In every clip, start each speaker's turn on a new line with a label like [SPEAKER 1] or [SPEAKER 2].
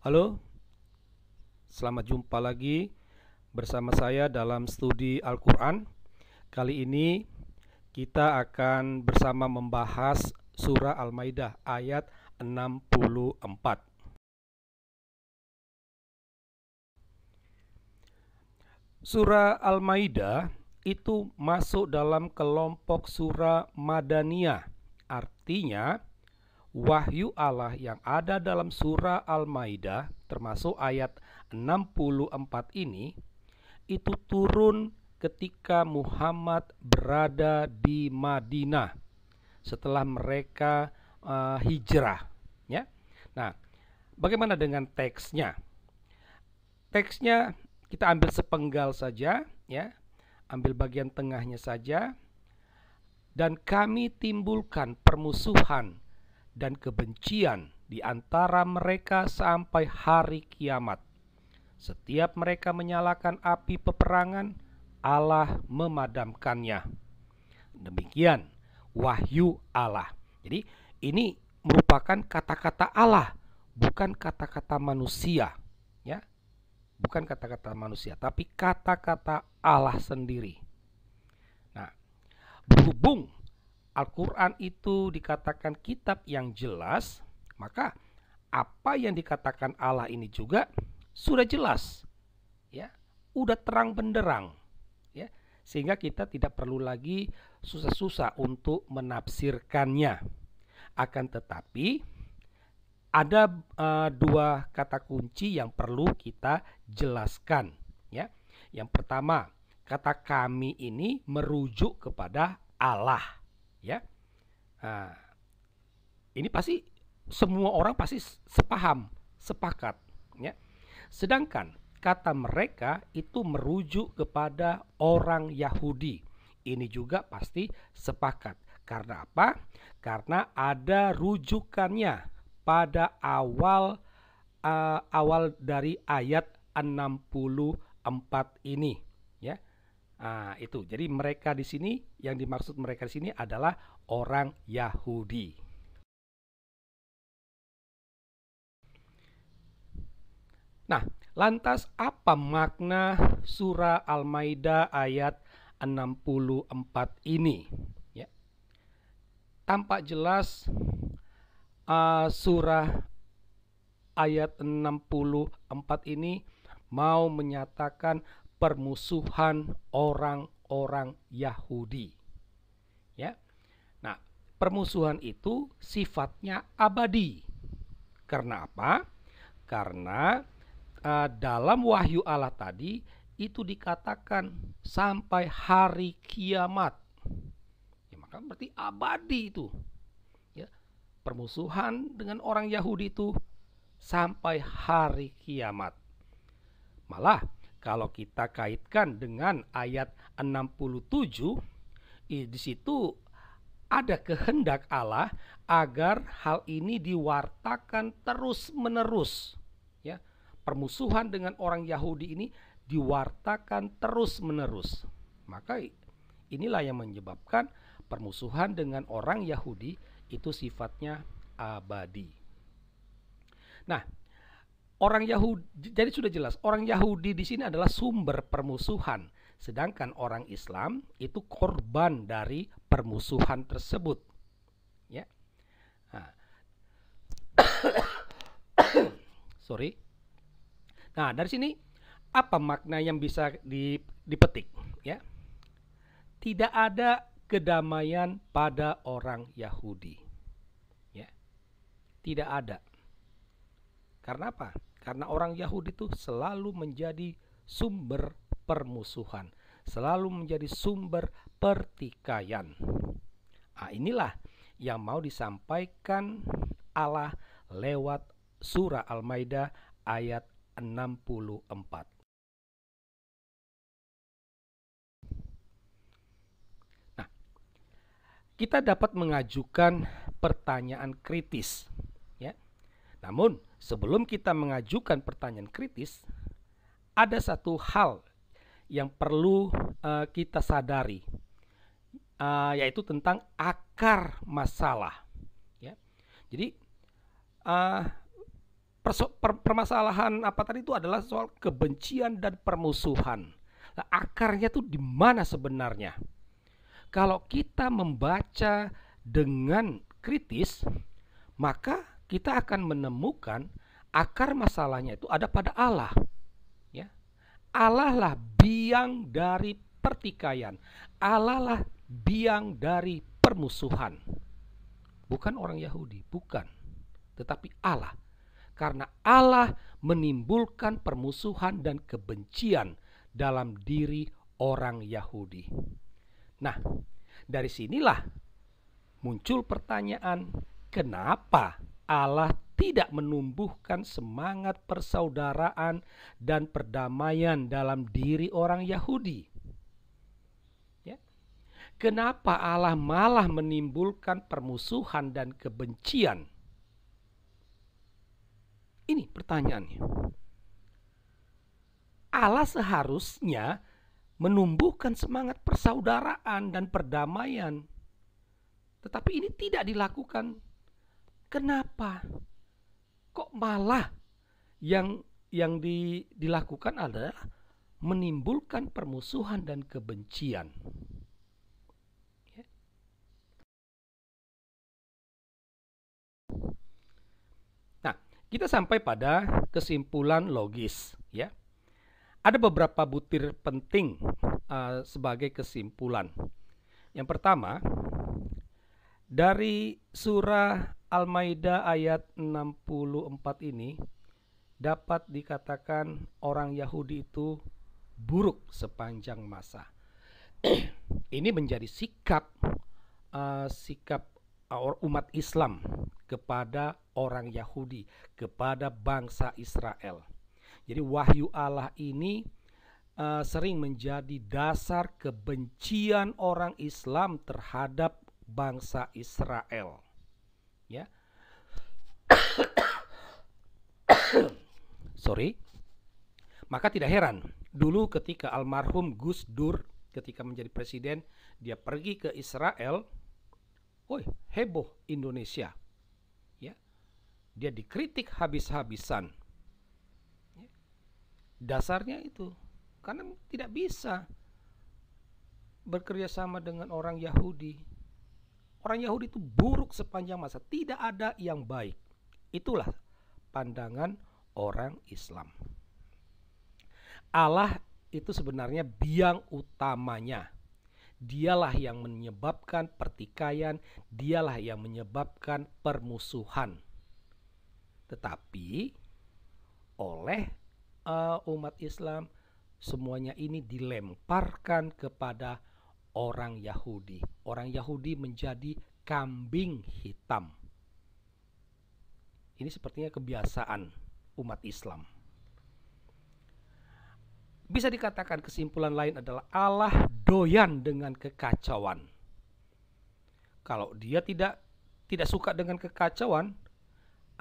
[SPEAKER 1] Halo, selamat jumpa lagi bersama saya dalam studi Al-Quran. Kali ini kita akan bersama membahas surah Al-Maidah ayat 64. Surah Al-Maidah itu masuk dalam kelompok surah Madaniyah. Artinya, wahyu Allah yang ada dalam surah Al-Maidah termasuk ayat 64 ini itu turun ketika Muhammad berada di Madinah setelah mereka hijrah, ya. Nah, bagaimana dengan teksnya? Teksnya kita ambil sepenggal saja, ya. Ambil bagian tengahnya saja. Dan kami timbulkan permusuhan dan kebencian di antara mereka sampai hari kiamat. Setiap mereka menyalakan api peperangan, Allah memadamkannya. Demikian wahyu Allah. Jadi ini merupakan kata-kata Allah, bukan kata-kata manusia, ya. Bukan kata-kata manusia, tapi kata-kata Allah sendiri. Nah, berhubung Al-Quran itu dikatakan kitab yang jelas, maka apa yang dikatakan Allah ini juga sudah jelas, ya, udah terang benderang, ya, sehingga kita tidak perlu lagi susah-susah untuk menafsirkannya. Akan tetapi ada dua kata kunci yang perlu kita jelaskan, ya. Yang pertama, kata kami ini merujuk kepada Allah, ya. Nah, ini pasti semua orang pasti sepaham, sepakat, ya. Sedangkan kata mereka itu merujuk kepada orang Yahudi. Ini juga pasti sepakat. Karena apa? Karena ada rujukannya pada awal dari ayat 64 ini, ya. Nah, itu. Jadi mereka di sini, yang dimaksud mereka di sini adalah orang Yahudi. Nah, lantas apa makna surah Al-Maidah ayat 64 ini? Ya. Tampak jelas surah ayat 64 ini mau menyatakan permusuhan orang-orang Yahudi. Ya. Nah, permusuhan itu sifatnya abadi. Karena apa? Karena dalam wahyu Allah tadi itu dikatakan sampai hari kiamat, ya, maka berarti abadi itu, ya. Permusuhan dengan orang Yahudi itu sampai hari kiamat. Malah kalau kita kaitkan dengan ayat 67, di situ ada kehendak Allah agar hal ini diwartakan terus-menerus, ya. Permusuhan dengan orang Yahudi ini diwartakan terus-menerus. Maka inilah yang menyebabkan permusuhan dengan orang Yahudi itu sifatnya abadi. Nah, orang Yahudi, jadi sudah jelas orang Yahudi di sini adalah sumber permusuhan, sedangkan orang Islam itu korban dari permusuhan tersebut, ya. Nah, sorry. Nah, dari sini apa makna yang bisa dipetik, ya? Tidak ada kedamaian pada orang Yahudi, ya. Tidak ada. Karena apa? Karena orang Yahudi itu selalu menjadi sumber permusuhan, selalu menjadi sumber pertikaian. Nah, inilah yang mau disampaikan Allah lewat surah Al-Maidah ayat 64. Nah, kita dapat mengajukan pertanyaan kritis, ya. Namun, sebelum kita mengajukan pertanyaan kritis, ada satu hal yang perlu kita sadari, yaitu tentang akar masalah, ya. Jadi permasalahan apa tadi itu adalah soal kebencian dan permusuhan. Nah, akarnya tuh di mana sebenarnya? Kalau kita membaca dengan kritis, maka kita akan menemukan akar masalahnya itu ada pada Allah. Ya, Allah lah biang dari pertikaian. Allah lah biang dari permusuhan. Bukan orang Yahudi, bukan. Tetapi Allah. Karena Allah menimbulkan permusuhan dan kebencian dalam diri orang Yahudi. Nah, dari sinilah muncul pertanyaan, kenapa Allah tidak menumbuhkan semangat persaudaraan dan perdamaian dalam diri orang Yahudi? Ya. Kenapa Allah malah menimbulkan permusuhan dan kebencian? Ini pertanyaannya. Allah seharusnya menumbuhkan semangat persaudaraan dan perdamaian. Tetapi ini tidak dilakukan. Kenapa? Kok malah yang dilakukan adalah menimbulkan permusuhan dan kebencian? Nah, kita sampai pada kesimpulan logis, ya. Ada beberapa butir penting sebagai kesimpulan. Yang pertama, dari surah Al-Maidah ayat 64 ini dapat dikatakan orang Yahudi itu buruk sepanjang masa. Ini menjadi sikap umat Islam kepada orang Yahudi, kepada bangsa Israel. Jadi wahyu Allah ini sering menjadi dasar kebencian orang Islam terhadap bangsa Israel. Ya. Sorry. Maka tidak heran dulu ketika almarhum Gus Dur ketika menjadi presiden, dia pergi ke Israel. Woi, heboh Indonesia. Ya. Dia dikritik habis-habisan. Dasarnya itu karena tidak bisa bekerja sama dengan orang Yahudi. Orang Yahudi itu buruk sepanjang masa, tidak ada yang baik. Itulah pandangan orang Islam. Allah itu sebenarnya biang utamanya. Dialah yang menyebabkan pertikaian, dialah yang menyebabkan permusuhan. Tetapi oleh umat Islam semuanya ini dilemparkan kepada orang Yahudi. Orang Yahudi menjadi kambing hitam. Ini sepertinya kebiasaan umat Islam. Bisa dikatakan kesimpulan lain adalah Allah doyan dengan kekacauan. Kalau dia tidak suka dengan kekacauan,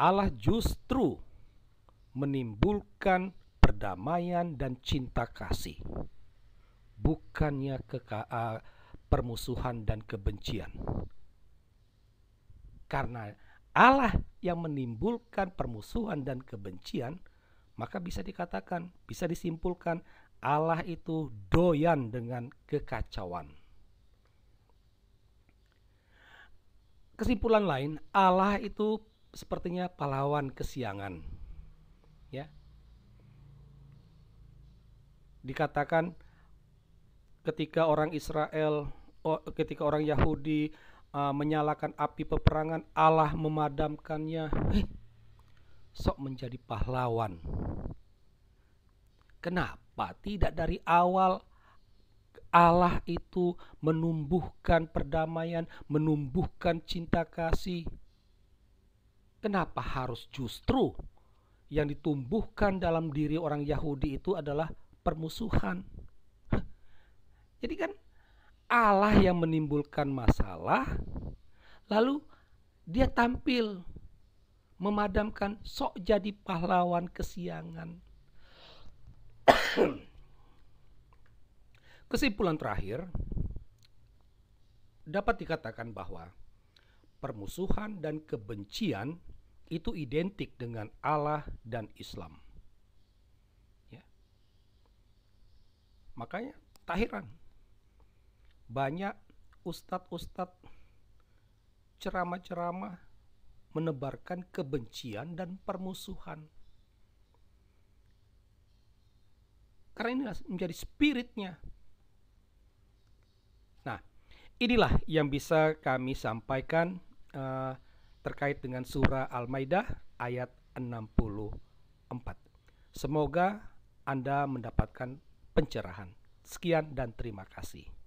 [SPEAKER 1] Allah justru menimbulkan perdamaian dan cinta kasih, bukannya permusuhan dan kebencian. Karena Allah yang menimbulkan permusuhan dan kebencian, maka bisa dikatakan, bisa disimpulkan Allah itu doyan dengan kekacauan. Kesimpulan lain, Allah itu sepertinya pahlawan kesiangan. Ya. Dikatakan ketika orang Yahudi menyalakan api peperangan, Allah memadamkannya. Sok menjadi pahlawan. Kenapa tidak dari awal Allah itu menumbuhkan perdamaian, menumbuhkan cinta kasih? Kenapa harus justru yang ditumbuhkan dalam diri orang Yahudi itu adalah permusuhan? Jadi kan Allah yang menimbulkan masalah, lalu dia tampil memadamkan, sok jadi pahlawan kesiangan. Kesimpulan terakhir, dapat dikatakan bahwa permusuhan dan kebencian itu identik dengan Allah dan Islam. Ya. Makanya tak heran banyak ustadz-ustadz ceramah-ceramah menebarkan kebencian dan permusuhan. Karena ini menjadi spiritnya. Nah, inilah yang bisa kami sampaikan terkait dengan surah Al-Maidah ayat 64. Semoga Anda mendapatkan pencerahan. Sekian dan terima kasih.